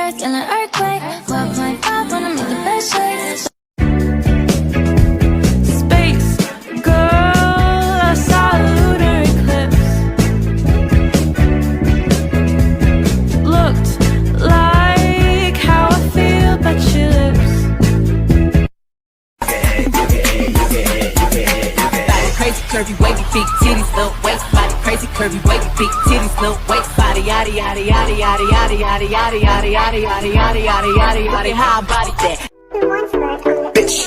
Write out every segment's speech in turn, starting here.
earth, feel an earthquake. 12.5 when I make the best shake. Space girl, I saw a lunar eclipse. Looked like how I feel about your lips. Body crazy, curvy, wavy, big titties, little waist. Body crazy, curvy, wavy, big titties, little waist. Body yaddy yaddy yaddy yaddy yaddy yaddy yaddy yaddy yaddy yaddy yaddy yaddy yaddy yaddy. How I body that? Bitch.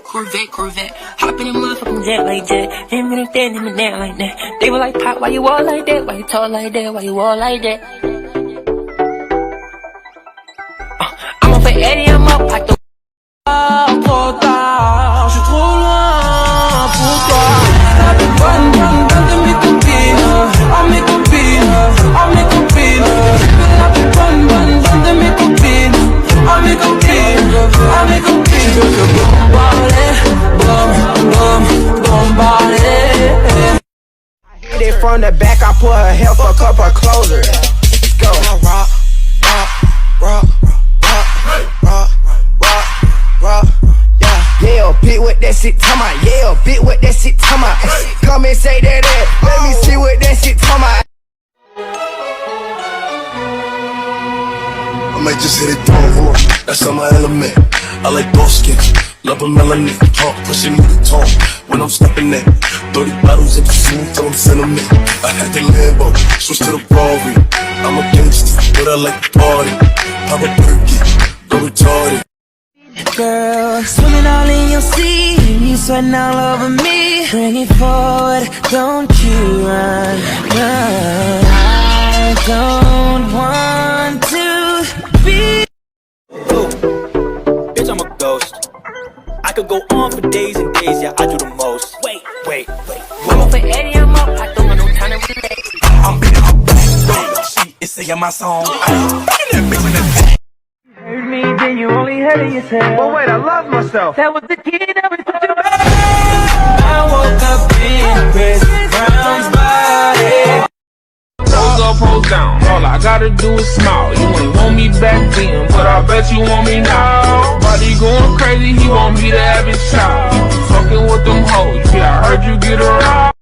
Corvette, hop in a motherfucking jet like that. Him and that, him and that like that. They were like, Pop, why you all like that? Why you tall like that? Why you all like that? I'm up for Eddie, I'm up, I don't. Trop tard, je suis trop loin pour toi. T'as des bonnes de mes copines, oh mes copines, oh mes copines. T'as des bonnes de mes copines, oh mes copines, oh mes copines. Tu veux que bombarder. I hit it from the back, I put her hair, fuck up her closer. Let's go. Rock, rock, rock, rock, rock, rock. Yeah, bitch, what that shit talking about? Yeah, bitch, what that shit talking about? Come and say that, let me see what that shit talking about. I might just hit it down, that's not my element. I like dark skin, love a melanin. Talk, pushing me to talk when I'm stepping in. 30 bottles of the food till I'm sentiment. I had the Lambo, switch to the Ferrari. I'm a gangster, but I like to party. Pop a perky, go retarded. Girl, swimming all in your sea, you sweating all over me. Bring it forward, don't you run. I don't want to be. Bitch, I'm a ghost. I could go on for days and days, yeah, I do the most. Wait. I'm up for Eddie, I'm up, I don't got no time to relate. I'm beating her back, she is singing my song. I'm that bitch in the Heard me, then you only heard it yourself. Well, wait, I love myself. That was the key, that was the I woke up in Chris Brown's body. Pose up, pose down. All I gotta do is smile. You ain't want me back then, but I bet you want me now. Body going crazy, he want me to have his child. Fucking with them hoes, yeah, I heard you get around.